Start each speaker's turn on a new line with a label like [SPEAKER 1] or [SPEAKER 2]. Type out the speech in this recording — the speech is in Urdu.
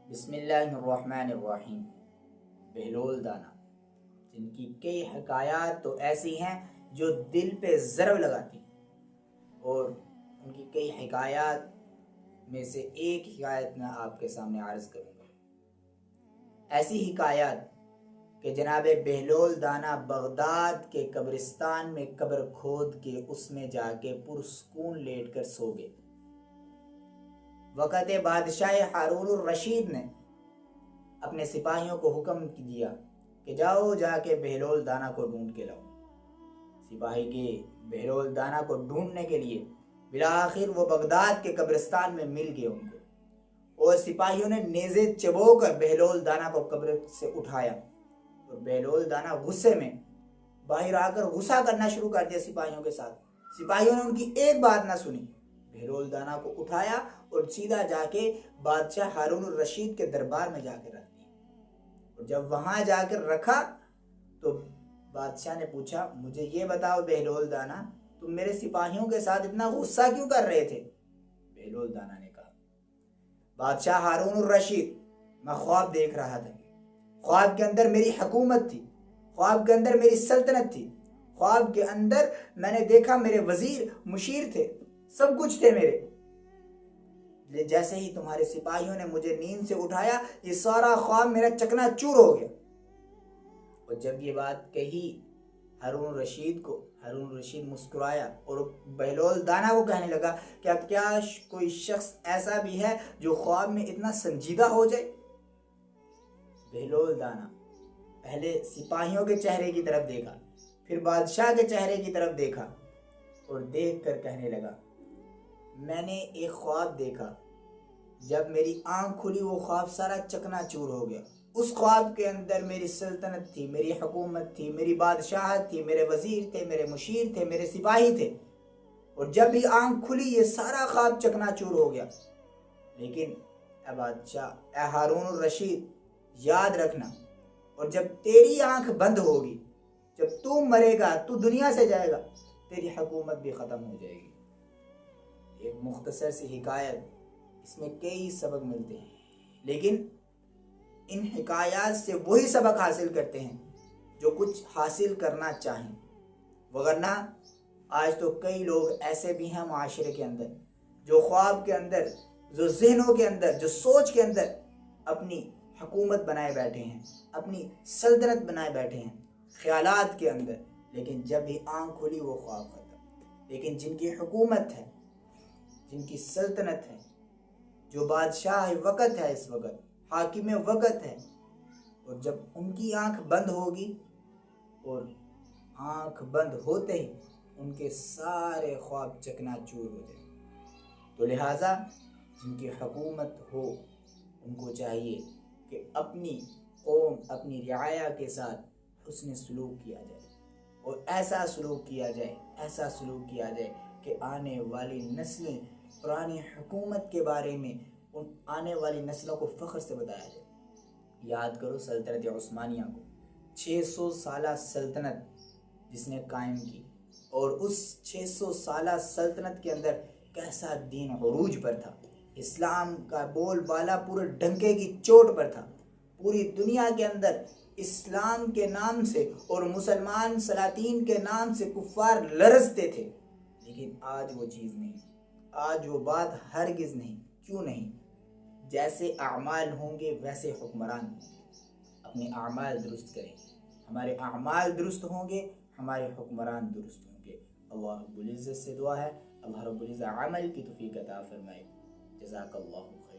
[SPEAKER 1] بسم اللہ الرحمن الرحیم۔ بہلول دانا، جن کی کئی حکایات تو ایسی ہیں جو دل پہ ضرب لگاتی ہیں، اور ان کی کئی حکایات میں سے ایک حکایت میں آپ کے سامنے عرض کروں گا۔ ایسی حکایات کہ جناب بہلول دانا بغداد کے قبرستان میں قبر کھود کے اس میں جا کے پرسکون لیٹ کر سو گئے۔ وقت بادشاہ ہارون الرشید نے اپنے سپاہیوں کو حکم دیا کہ جاؤ جا کے بہلول دانا کو ڈھونڈ کے لاؤ۔ سپاہی گئے بہلول دانا کو ڈھونڈنے کے لیے، بالآخر وہ بغداد کے قبرستان میں مل گئے ان کو، اور سپاہیوں نے نیزے چبو کر بہلول دانا کو قبر سے اٹھایا، اور بہلول دانا غصے میں باہر آ کر غصہ کرنا شروع کر دیا سپاہیوں کے ساتھ۔ سپاہیوں نے ان کی ایک بات نہ سنی، بہلول دانا کو اٹھایا اور سیدھا جا کے بادشاہ ہارون الرشید کے دربار میں جا کے رکھ دیا۔ اور جب وہاں جا کر رکھا تو بادشاہ نے پوچھا، مجھے یہ بتاؤ بہلول دانا، تم میرے سپاہیوں کے ساتھ اتنا غصہ کیوں کر رہے تھے؟ بہلول دانا نے کہا، بادشاہ ہارون الرشید، میں خواب دیکھ رہا تھا، خواب کے اندر میری حکومت تھی، خواب کے اندر میری سلطنت تھی، خواب کے اندر میں نے دیکھا میرے وزیر مشیر تھے، سب کچھ تھے میرے۔ جیسے ہی تمہارے سپاہیوں نے مجھے نیند سے اٹھایا، یہ سارا خواب میرا چکنا چور ہو گیا۔ اور جب یہ بات کہی ہارون الرشید مسکرایا اور بہلول دانا کو کہنے لگا، کیا کوئی شخص ایسا بھی ہے جو خواب میں اتنا سنجیدہ ہو جائے؟ بہلول دانا پہلے سپاہیوں کے چہرے کی طرف دیکھا، پھر بادشاہ کے چہرے کی طرف دیکھا، اور دیکھ کر کہنے لگا، میں نے ایک خواب دیکھا، جب میری آنکھ کھلی وہ خواب سارا چکنا چور ہو گیا۔ اس خواب کے اندر میری سلطنت تھی، میری حکومت تھی، میری بادشاہت تھی، میرے وزیر تھے، میرے مشیر تھے، میرے سپاہی تھے، اور جب بھی آنکھ کھلی یہ سارا خواب چکنا چور ہو گیا۔ لیکن اے بادشاہ، اے ہارون الرشید، یاد رکھنا، اور جب تیری آنکھ بند ہوگی، جب تو مرے گا، تو دنیا سے جائے گا، تیری حکومت بھی ختم ہو جائے گی۔ ایک مختصر سی حکایت، اس میں کئی سبق ملتے ہیں، لیکن ان حکایات سے وہی سبق حاصل کرتے ہیں جو کچھ حاصل کرنا چاہیں، وگرنہ آج تو کئی لوگ ایسے بھی ہیں معاشرے کے اندر جو خواب کے اندر، جو ذہنوں کے اندر، جو سوچ کے اندر اپنی حکومت بنائے بیٹھے ہیں، اپنی سلطنت بنائے بیٹھے ہیں خیالات کے اندر، لیکن جب بھی آنکھ کھلی وہ خواب ختم۔ لیکن جن کی حکومت ہے، جن کی سلطنت ہے، جو بادشاہ وقت ہے، اس وقت حاکم وقت ہے، اور جب ان کی آنکھ بند ہوگی، اور آنکھ بند ہوتے ہی ان کے سارے خواب چکنا چور ہو جائیں۔ تو لہٰذا جن کی حکومت ہو، ان کو چاہیے کہ اپنی قوم، اپنی رعایا کے ساتھ حسن سلوک کیا جائے، اور ایسا سلوک کیا جائے کہ آنے والی نسلیں پرانی حکومت کے بارے میں ان آنے والی نسلوں کو فخر سے بتایا جائے۔ یاد کرو سلطنت عثمانیہ کو، 600 سالہ سلطنت جس نے قائم کی، اور اس 600 سالہ سلطنت کے اندر کیسا دین عروج پر تھا، اسلام کا بول بالا پورے ڈنکے کی چوٹ پر تھا، پوری دنیا کے اندر اسلام کے نام سے اور مسلمان سلاطین کے نام سے کفار لرزتے تھے۔ لیکن آج وہ چیز نہیں، آج وہ بات ہرگز نہیں۔ کیوں نہیں؟ جیسے اعمال ہوں گے ویسے حکمران ہوں گے۔ اپنے اعمال درست کریں، ہمارے اعمال درست ہوں گے، ہمارے حکمران درست ہوں گے۔ اللہ رب العزت سے دعا ہے، اللہ رب العزت عمل کی توفیق عطا فرمائے۔ جزاک اللہ خیر۔